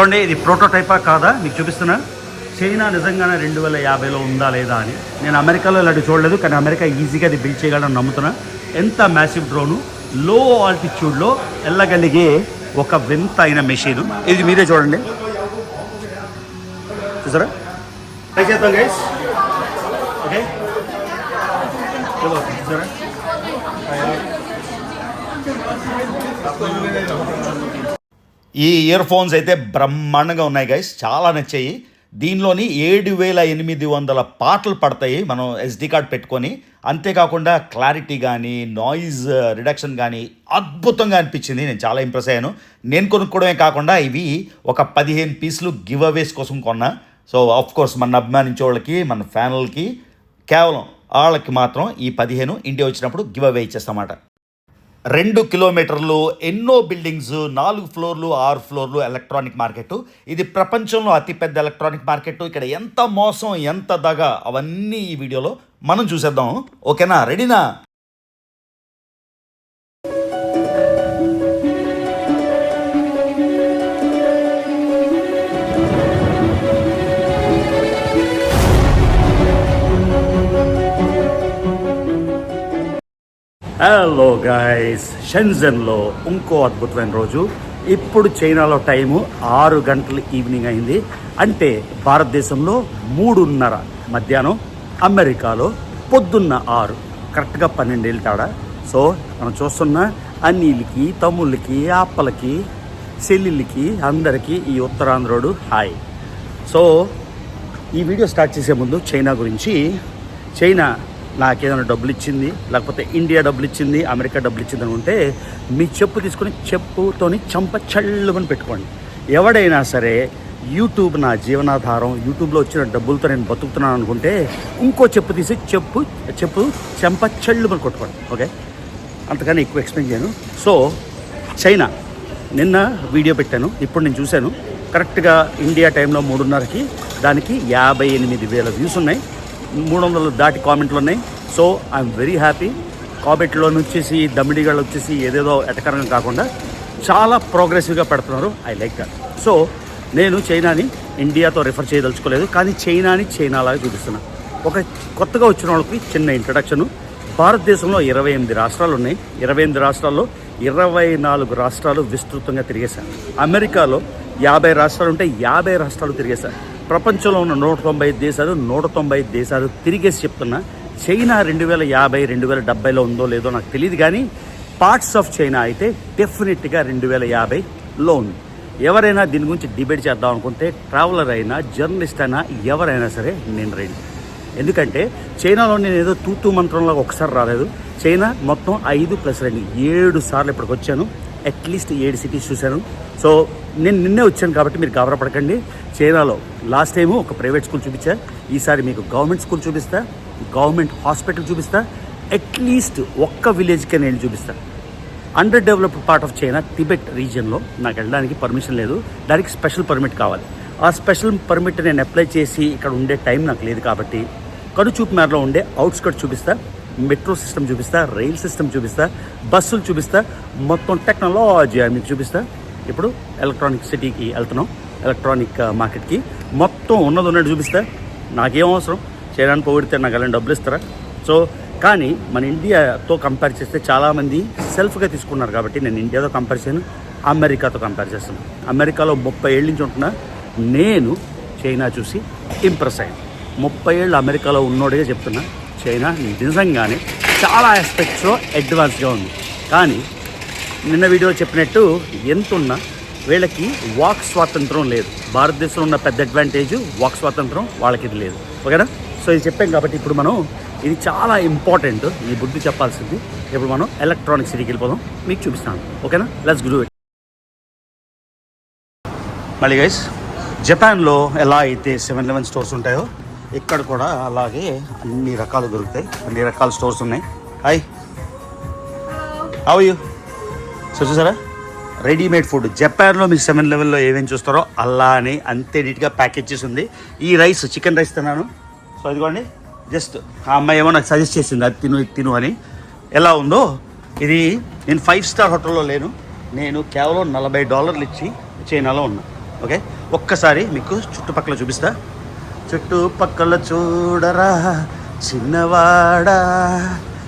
చూడండి, ఇది ప్రోటోటైపా కాదా మీకు చూపిస్తున్నా. చైనా నిజంగానే 2050లో ఉందా లేదా అని. నేను అమెరికాలో ఇలాంటి చూడలేదు, కానీ అమెరికా ఈజీగా అది బిల్డ్ చేయగలని నమ్ముతున్నా. ఎంత మ్యాసివ్ డ్రోను, లో ఆల్టిట్యూడ్లో వెళ్ళగలిగే ఒక వింత అయిన మెషిన్ ఇది. మీరే చూడండి, చూసారా? ట్రై చేద్దాం గైస్. ఓకే, చూసారా? ఈ ఇయర్ ఫోన్స్ అయితే బ్రహ్మాండంగా ఉన్నాయి గైస్, చాలా నచ్చాయి. దీనిలోని 7800 పాటలు పడతాయి మనం SD కార్డ్ పెట్టుకొని. అంతేకాకుండా క్లారిటీ కానీ నాయిస్ రిడక్షన్ కానీ అద్భుతంగా అనిపించింది. నేను చాలా ఇంప్రెస్ అయ్యాను. నేను కొనుక్కోవడమే కాకుండా ఇవి ఒక 15 పీసులు గివ్ అవేస్ కోసం కొన్నా. సో ఆఫ్ కోర్స్ మన అభిమానించే వాళ్ళకి, మన ఫ్యాన్లకి, కేవలం వాళ్ళకి మాత్రం ఈ 15 ఇండియా వచ్చినప్పుడు గివ్ అవే ఇచ్చేస్తామాట. 2 కిలోమీటర్లు, ఎన్నో బిల్డింగ్స్, 4 ఫ్లోర్లు, 6 ఫ్లోర్లు ఎలక్ట్రానిక్ మార్కెట్. ఇది ప్రపంచంలో అతిపెద్ద ఎలక్ట్రానిక్ మార్కెట్. ఇక్కడ ఎంత మోసం, ఎంత దగ, అవన్నీ ఈ వీడియోలో మనం చూసేద్దాం. ఓకేనా, రెడీనా? హలో గైస్, షెన్జన్లో ఇంకో అద్భుతమైన రోజు. ఇప్పుడు చైనాలో టైము 6 గంటలు ఈవినింగ్ అయింది. అంటే భారతదేశంలో 3:30 మధ్యాహ్నం, అమెరికాలో పొద్దున్న 6, కరెక్ట్గా 12 ఏళ్ళు తేడా. సో మనం చూస్తున్న అన్నీళ్ళకి, తమ్ముళ్ళకి, ఆప్పలకి, చెల్లిళ్ళకి, అందరికీ ఈ ఉత్తరాంధ్రుడు హాయ్. సో ఈ వీడియో స్టార్ట్ చేసే ముందు చైనా గురించి. చైనా నాకేదైనా డబ్బులు ఇచ్చింది, లేకపోతే ఇండియా డబ్బులు ఇచ్చింది, అమెరికా డబ్బులు ఇచ్చింది అనుకుంటే మీ చెప్పు తీసుకుని చెప్పుతోని చెంప చల్లుమని పెట్టుకోండి. ఎవడైనా సరే యూట్యూబ్ నా జీవనాధారం, యూట్యూబ్లో వచ్చిన డబ్బులతో నేను బతుకుతున్నాను అనుకుంటే ఇంకో చెప్పు తీసి చెప్పు చెంప చల్లుమని కొట్టుకోండి. ఓకే, అంతకని ఎక్కువ ఎక్స్ప్లెయిన్ చేయను. సో చైనా నిన్న వీడియో పెట్టాను, ఇప్పుడు నేను చూశాను. కరెక్ట్గా ఇండియా టైంలో 3:30కి దానికి 58,000 వ్యూస్ ఉన్నాయి, 300 దాటి కామెంట్లు ఉన్నాయి. So I'm very happy. కామెంట్లో వచ్చేసి దమ్మిడిగాళ్ళు వచ్చేసి ఏదేదో ఎటకరంగా కాకుండా చాలా ప్రోగ్రెసివ్గా పెడుతున్నారు. I like that. సో నేను చైనాని ఇండియాతో రిఫర్ చేయదలుచుకోలేదు, కానీ చైనాని చైనాలాగా చూపిస్తున్నాను. ఒక కొత్తగా వచ్చిన వాళ్ళకి చిన్న ఇంట్రడక్షను. భారతదేశంలో 28 రాష్ట్రాలు ఉన్నాయి. 28 రాష్ట్రాల్లో 24 రాష్ట్రాలు విస్తృతంగా తిరిగేశాను. అమెరికాలో 50 రాష్ట్రాలు ఉంటే 50 రాష్ట్రాలు తిరిగేశాను. ప్రపంచంలో ఉన్న 190 దేశాలు తిరిగేసి చెప్తున్నా. చైనా 2050, 2070లో ఉందో లేదో నాకు తెలియదు, కానీ పార్ట్స్ ఆఫ్ చైనా అయితే డెఫినెట్గా 2050లో ఉంది. ఎవరైనా దీని గురించి డిబేట్ చేద్దాం అనుకుంటే, ట్రావెలర్ అయినా, జర్నలిస్ట్ అయినా, ఎవరైనా సరే నేను రెడీ. ఎందుకంటే చైనాలో నేను ఏదో తూతూ మంత్రంలో ఒకసారి రాలేదు. చైనా మొత్తం 5+2 7 సార్లు ఇప్పటికి వచ్చాను. అట్లీస్ట్ 7 సిటీస్ చూశాను. సో నేను నిన్నే వచ్చాను కాబట్టి మీరు గాబరపడకండి. చైనాలో లాస్ట్ టైము ఒక ప్రైవేట్ స్కూల్ చూపించా, ఈసారి మీకు గవర్నమెంట్ స్కూల్ చూపిస్తా, గవర్నమెంట్ హాస్పిటల్ చూపిస్తా, అట్లీస్ట్ ఒక్క విలేజ్కే నేను చూపిస్తా. Under developed part of China, Tibet రీజియన్లో నాకు వెళ్ళడానికి పర్మిషన్ లేదు. దానికి స్పెషల్ పర్మిట్ కావాలి. ఆ స్పెషల్ పర్మిట్ నేను అప్లై చేసి ఇక్కడ ఉండే టైం నాకు లేదు కాబట్టి కనుచూపు మేరలో ఉండే అవుట్స్కట్ చూపిస్తా, మెట్రో సిస్టమ్ చూపిస్తా, రైల్ సిస్టమ్ చూపిస్తా, బస్సులు చూపిస్తా, మొత్తం టెక్నాలజీ మీకు చూపిస్తా. ఇప్పుడు ఎలక్ట్రానిక్ సిటీకి వెళ్తున్నాం, ఎలక్ట్రానిక్ మార్కెట్కి. మొత్తం ఉన్నట్టు చూపిస్తా. నాకేం అవసరం, చైనాని పోగొడితే నాకు అలాంటి డబ్బులు ఇస్తారా? సో కానీ మన ఇండియాతో కంపేర్ చేస్తే చాలామంది సెల్ఫ్గా తీసుకున్నారు కాబట్టి నేను ఇండియాతో కంపేర్ చేయను, అమెరికాతో కంపేర్ చేస్తాను. అమెరికాలో 30 ఏళ్ళ నుంచి ఉంటున్నా. నేను చైనా చూసి ఇంప్రెస్ అయ్యాను. 30 ఏళ్ళు అమెరికాలో ఉన్నోడిగా చెప్తున్నా, చైనా నిజంగానే చాలా ఆస్పెక్ట్స్లో అడ్వాన్స్గా ఉంది. కానీ నిన్న వీడియో చెప్పినట్టు ఎంతున్నా వీళ్ళకి వాక్ స్వాతంత్రం లేదు. భారతదేశంలో ఉన్న పెద్ద అడ్వాంటేజ్ వాక్ స్వాతంత్రం, వాళ్ళకి ఇది లేదు. ఓకేనా? సో ఇది చెప్పాం కాబట్టి ఇప్పుడు మనం ఇది చాలా ఇంపార్టెంట్, ఈ బుద్ధి చెప్పాల్సింది. ఇప్పుడు మనం ఎలక్ట్రానిక్ సిటీకి వెళ్ళిపోదాం, మీకు చూపిస్తాను. ఓకేనా? Let's do it. మళ్ళీ గైస్, జపాన్లో ఎలా అయితే 7-Eleven స్టోర్స్ ఉంటాయో ఇక్కడ కూడా అలాగే అన్ని రకాలు దొరుకుతాయి, అన్ని రకాల స్టోర్స్ ఉన్నాయి. Hi, how you? సో చూసారా, రెడీమేడ్ ఫుడ్. జపాన్లో మీరు 7-Elevenలో ఏమేమి చూస్తారో అలానే అంతే నీట్గా ప్యాకేజ్ చేసి ఉంది. ఈ రైస్, చికెన్ రైస్ తిన్నాను. సో ఇదిగోండి, జస్ట్ ఆ అమ్మాయి ఏమో నాకు సజెస్ట్ చేసింది, అది తిను ఇది తిను అని. ఎలా ఉందో ఇది. నేను 5 స్టార్ హోటల్లో లేను, నేను కేవలం $40 ఇచ్చి చైనాలో ఉన్నా. ఓకే, ఒక్కసారి మీకు చుట్టుపక్కల చూపిస్తా. చుట్టుపక్కల చూడరా చిన్నవాడా.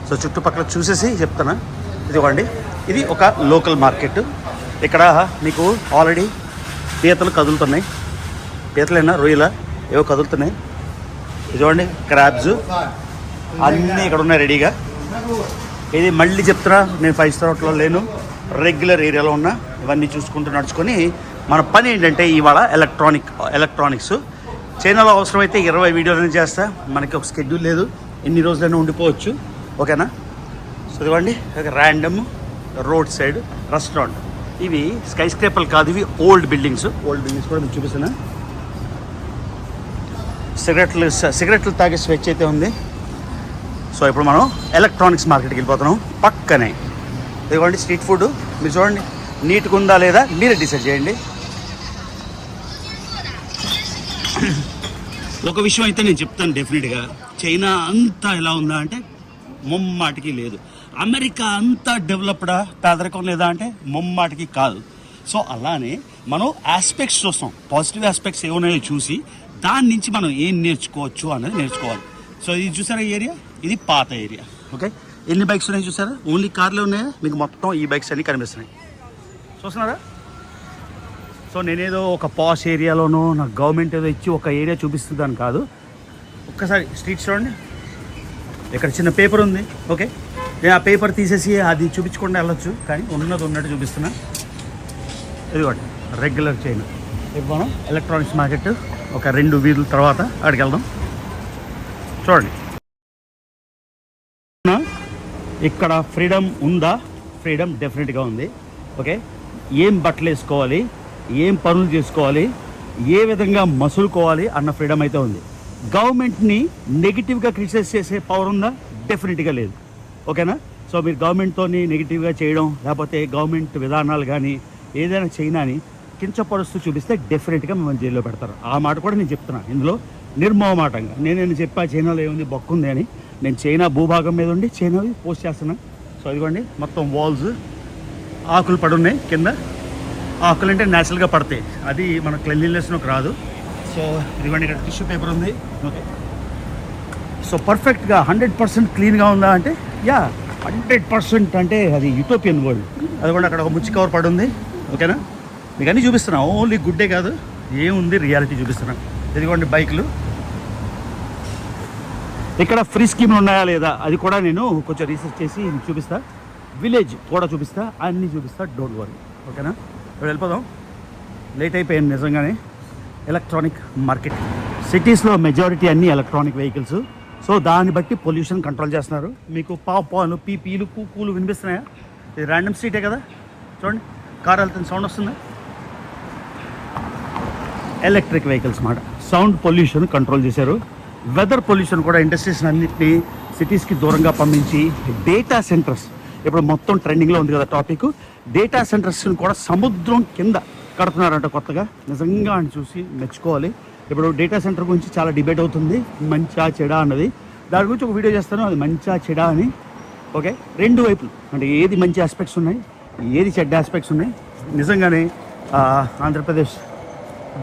సో చుట్టుపక్కల చూసేసి చెప్తాను. ఇదిగోండి, ఇది ఒక లోకల్ మార్కెట్. ఇక్కడ మీకు ఆల్రెడీ పీతలు కదులుతున్నాయి. పీతలైనా రొయ్యల ఏవో కదులుతున్నాయి. ఇదిగోండి క్రాబ్స్ అన్నీ ఇక్కడ ఉన్నాయి రెడీగా. ఇది మళ్ళీ చెప్తున్నా, నేను 5 స్టార్ హోటల్లో లేను, రెగ్యులర్ ఏరియాలో ఉన్నా. ఇవన్నీ చూసుకుంటూ నడుచుకొని మన పని ఏంటంటే ఇవాళ ఎలక్ట్రానిక్స్. చైనాలో అవసరమైతే 20 వీడియోలను చేస్తా. మనకి ఒక షెడ్యూల్ లేదు, ఎన్ని రోజులైనా ఉండిపోవచ్చు. ఓకేనా? సో ఇదిగోండి ర్యాండమ్ రోడ్ సైడ్ రెస్టారెంట్. ఇవి స్కై స్క్రేపర్లు కాదు, ఇవి ఓల్డ్ బిల్డింగ్స్ కూడా మీకు చూపిస్తున్నా. సిగరెట్లు తాగే స్వెచ్ అయితే ఉంది. సో ఇప్పుడు మనం ఎలక్ట్రానిక్స్ మార్కెట్కి వెళ్ళిపోతున్నాం. పక్కనే ఇదిగోండి స్ట్రీట్ ఫుడ్. మీరు చూడండి నీట్గా ఉందా లేదా మీరే డిసైడ్ చేయండి. ఒక విషయం అయితే నేను చెప్తాను డెఫినెట్గా, చైనా అంతా ఎలా ఉందా అంటే ముమ్మాటికి లేదు. అమెరికా అంతా డెవలప్డా పేదరికం లేదా అంటే ముమ్మాటికి కాదు. సో అలానే మనం ఆస్పెక్ట్స్ చూస్తాం, పాజిటివ్ ఆస్పెక్ట్స్ ఏమున్నాయో చూసి దాని నుంచి మనం ఏం నేర్చుకోవచ్చు అనేది నేర్చుకోవాలి. సో ఇది చూసారా ఏరియా, ఇది పాత ఏరియా. ఓకే, ఎన్ని బైక్స్ ఉన్నాయి చూసారా? ఓన్లీ కార్లే ఉన్నాయా? మీకు మొత్తం ఈ బైక్స్ అన్నీ కనిపిస్తున్నాయి, చూస్తున్నారా? సో నేనేదో ఒక పాష్ ఏరియాలోనో నాకు గవర్నమెంట్ ఏదో ఇచ్చి ఒక ఏరియా చూపిస్తుందని కాదు. ఒక్కసారి స్ట్రీట్ చూడండి, ఇక్కడ చిన్న పేపర్ ఉంది. ఓకే, నేను ఆ పేపర్ తీసేసి అది చూపించకుండా వెళ్ళొచ్చు, కానీ ఉన్నట్టు చూపిస్తున్నా. ఇదిగోండి రెగ్యులర్ చైనా. ఇప్పుడు మనం ఎలక్ట్రానిక్స్ మార్కెట్ ఒక 2 వీధుల తర్వాత అక్కడికి వెళ్దాం. చూడండి ఇక్కడ ఫ్రీడమ్ ఉందా? ఫ్రీడమ్ డెఫినెట్గా ఉంది. ఓకే, ఏం బట్టలు వేసుకోవాలి, ఏం పనులు చేసుకోవాలి, ఏ విధంగా మసులుకోవాలి అన్న ఫ్రీడమ్ అయితే ఉంది. గవర్నమెంట్ని నెగిటివ్గా క్రిటిసైజ్ చేసే పవర్ ఉందా? డెఫినెట్గా లేదు. ఓకేనా? సో మీరు గవర్నమెంట్తో నెగిటివ్గా చేయడం, లేకపోతే గవర్నమెంట్ విధానాలు కానీ ఏదైనా చైనాని కించపరుస్తూ చూపిస్తే డెఫినెట్గా మిమ్మల్ని జైల్లో పెడతారు. ఆ మాట కూడా నేను చెప్తున్నాను ఇందులో నిర్మోహమాటంగా. నేను చెప్పా చైనాలో ఏముంది బొక్కుంది అని. నేను చైనా భూభాగం మీద ఉండి చైనావి పోస్ట్ చేస్తున్నాను. సో ఇదిగోండి మొత్తం వాల్స్ ఆకులు పడున్నాయి కింద. ఆకులు అంటే న్యాచురల్గా పడతాయి, అది మన క్లెన్లీనెస్లోకి రాదు. సో ఇదిగోండి ఇక్కడ టిష్యూ పేపర్ ఉంది. ఓకే, సో పర్ఫెక్ట్గా 100% క్లీన్గా ఉందా అంటే 100% అంటే అది యూటోపియన్ వరల్డ్. అది కూడా అక్కడ ఒక ముచ్చి కవర్ పడి ఉంది. ఓకేనా? మీకు అన్నీ చూపిస్తున్నా, ఓన్లీ గుడ్డే కాదు, ఏముంది రియాలిటీ చూపిస్తున్నా. ఇదిగోండి బైకులు. ఇక్కడ ఫ్రీ స్కీమ్లు ఉన్నాయా లేదా అది కూడా నేను కొంచెం రీసెర్చ్ చేసి చూపిస్తా. విలేజ్ కూడా చూపిస్తా, అన్నీ చూపిస్తా, డోంట్ వరీ. ఓకేనా? ఇప్పుడు వెళ్ళిపోదాం, లేట్ అయిపోయింది నిజంగానే. ఎలక్ట్రానిక్ మార్కెట్ సిటీస్లో మెజారిటీ అన్ని ఎలక్ట్రానిక్ వెహికల్స్. సో దాన్ని బట్టి పొల్యూషన్ కంట్రోల్ చేస్తున్నారు. మీకు పాలు పీపీలు కూలు వినిపిస్తున్నాయా? ఇది ర్యాండమ్ స్ట్రీటే కదా, చూడండి కార్ వెళ్తున్న సౌండ్ వస్తుందా? ఎలక్ట్రిక్ వెహికల్స్ మాట. సౌండ్ పొల్యూషన్ కంట్రోల్ చేశారు. వెదర్ పొల్యూషన్ కూడా ఇండస్ట్రీస్ అన్నింటినీ సిటీస్కి దూరంగా పంపించి డేటా సెంటర్స్, ఇప్పుడు మొత్తం ట్రెండింగ్లో ఉంది కదా టాపిక్, డేటా సెంటర్స్ని కూడా సముద్రం కింద కడుతున్నారంట కొత్తగా. నిజంగా అని చూసి మెచ్చుకోవాలి. ఇప్పుడు డేటా సెంటర్ గురించి చాలా డిబేట్ అవుతుంది, మంచా చెడా అన్నది. దాని గురించి ఒక వీడియో చేస్తాను, అది మంచా చెడా అని. ఓకే, 2 వైపులు అంటే ఏది మంచి ఆస్పెక్ట్స్ ఉన్నాయి, ఏది చెడ్డ ఆస్పెక్ట్స్ ఉన్నాయి. నిజంగానే ఆంధ్రప్రదేశ్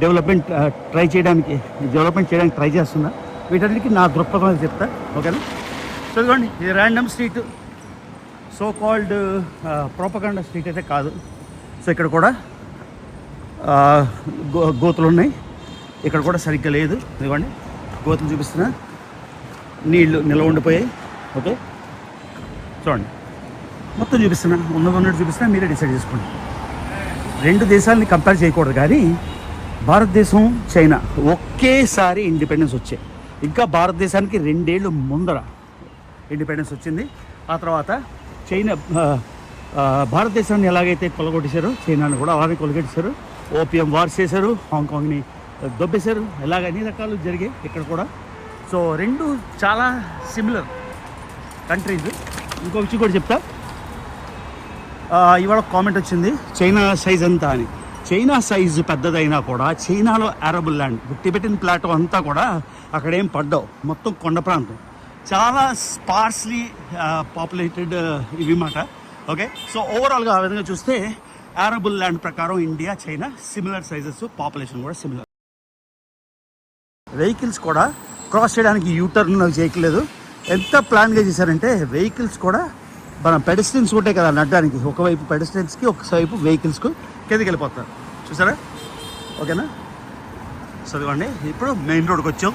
డెవలప్మెంట్ చేయడానికి ట్రై చేస్తున్నా. వీటన్నిటికీ నా దృక్పథం అని చెప్తా. ఓకేనా? సో ఇదిగోండి ఇది random street, so called propaganda street అయితే కాదు. సో ఇక్కడ కూడా గోతులు ఉన్నాయి, ఇక్కడ కూడా సరిగ్గా లేదు. ఇదిగోండి గోతులు చూపిస్తున్నా, నీళ్లు నిల్వ ఉండిపోయాయి. ఓకే, చూడండి మొత్తం చూపిస్తున్నా, ఉన్నట్టు చూపిస్తున్నా, మీరే డిసైడ్ చేసుకోండి. 2 దేశాలని కంపేర్ చేయకూడదు, కానీ భారతదేశం చైనా ఒకేసారి ఇండిపెండెన్స్ వచ్చాయి. ఇంకా భారతదేశానికి 2 ఏళ్ళు ముందర ఇండిపెండెన్స్ వచ్చింది. ఆ తర్వాత చైనా భారతదేశాన్ని ఎలాగైతే కొలగొట్టేశారో చైనాని కూడా అలాగే కొలగొట్టేశారు. ఓపియం వార్స్ చేశారు, హాంకాంగ్ని దొబ్బేశారు, ఇలాగ అన్ని రకాలు జరిగాయి ఇక్కడ కూడా. సో 2 చాలా సిమిలర్ కంట్రీస్. ఇంకో విషయం కూడా చెప్తా, ఇవాళ కామెంట్ వచ్చింది చైనా సైజ్ ఎంత అని. చైనా సైజు పెద్దదైనా కూడా చైనాలో అరబుల్ ల్యాండ్, టిబెటన్ ప్లాటో అంతా కూడా అక్కడేం పడ్డావు, మొత్తం కొండ ప్రాంతం, చాలా స్పార్స్లీ పాపులేటెడ్ ఇవి మాట. ఓకే, సో ఓవరాల్గా ఆ విధంగా చూస్తే అరబుల్ ల్యాండ్ ప్రకారం India China similar sizes, population కూడా సిమిలర్. వెహికల్స్ కూడా క్రాస్ చేయడానికి యూటర్న్ చేయట్లేదు. ఎంత ప్లాన్గా చేశారంటే వెహికల్స్ కూడా మన పెడస్ట్రియన్స్ ఉంటాయి కదా నడ్డానికి, ఒకవైపు పెడస్ట్రియన్స్కి ఒకవైపు వెహికల్స్కు కిందకి వెళ్ళిపోతారు. చూసారా? ఓకేనా? చదవండి. ఇప్పుడు మెయిన్ రోడ్కి వచ్చాం.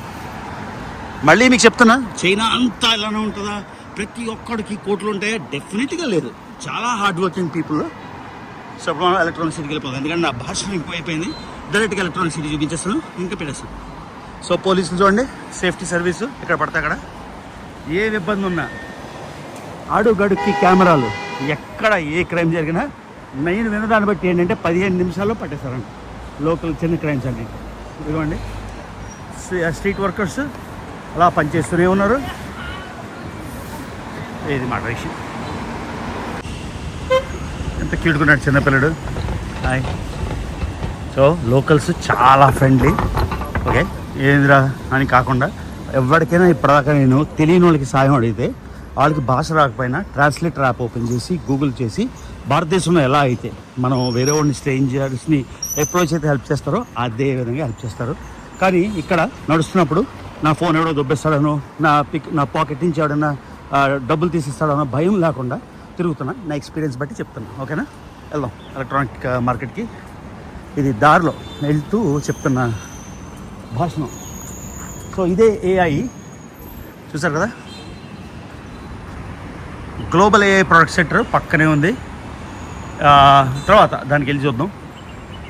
మళ్ళీ మీకు చెప్తున్నా, చైనా అంతా ఇలానే ఉంటుందా, ప్రతి ఒక్కడికి కోట్లు ఉంటాయా? డెఫినెట్గా లేదు. చాలా హార్డ్ వర్కింగ్ పీపుల్. సో ఇప్పుడు మనం ఎలక్ట్రానిక్ సిటీకి వెళ్ళిపోతాం, ఎందుకంటే నా భాష అయిపోయింది. డైరెక్ట్గా ఎలక్ట్రానిక్ సిటీ చూపించేస్తాను, ఇంకా పెట్టేస్తాను. సో పోలీసులు చూడండి, సేఫ్టీ సర్వీసు ఇక్కడ పడతా అక్కడ ఏ ఇబ్బంది ఉన్నా అడుగడుక్కి కెమెరాలు, ఎక్కడ ఏ క్రైమ్ జరిగినా మెయిన్ వినదాన్ని బట్టి ఏంటంటే 15 నిమిషాల్లో పట్టేస్తారండి లోకల్ చిన్న క్రైమ్స్ అన్ని. ఇదిగోండి స్ట్రీట్ వర్కర్స్ అలా పనిచేస్తూనే ఉన్నారు. ఇది మాట విషయం. ఎంత క్యూట్కున్నాడు చిన్నపిల్లడు. హాయ్. సో లోకల్స్ చాలా ఫ్రెండ్లీ. ఓకే, ఏందిరా అని కాకుండా ఎవరికైనా ఇప్పటిదాకా నేను తెలియని వాళ్ళకి సాయం అడిగితే వాళ్ళకి భాష రాకపోయినా ట్రాన్స్లేటర్ యాప్ ఓపెన్ చేసి గూగుల్ చేసి భారతదేశంలో ఎలా అయితే మనం వేరే వాడిని స్ట్రేంజర్స్ని అప్రోచ్ అయితే హెల్ప్ చేస్తారో అదే విధంగా హెల్ప్ చేస్తారు. కానీ ఇక్కడ నడుస్తున్నప్పుడు నా ఫోన్ ఎవడో దొబ్బేస్తాడనో, నా పాకెట్ నుంచి ఎవడన్నా డబ్బులు తీసిస్తాడనో భయం లేకుండా తిరుగుతున్నా. నా ఎక్స్పీరియన్స్ బట్టి చెప్తున్నా. ఓకేనా? వెళ్దాం ఎలక్ట్రానిక్ మార్కెట్కి. ఇది దారిలో వెళ్తూ చెప్తున్న భాషణం. సో ఇదే ఏఐ చూసారు కదా, గ్లోబల్ ఏఐ ప్రొడక్ట్ సెంటర్ పక్కనే ఉంది. తర్వాత దానికి వెళ్ళి చూద్దాం.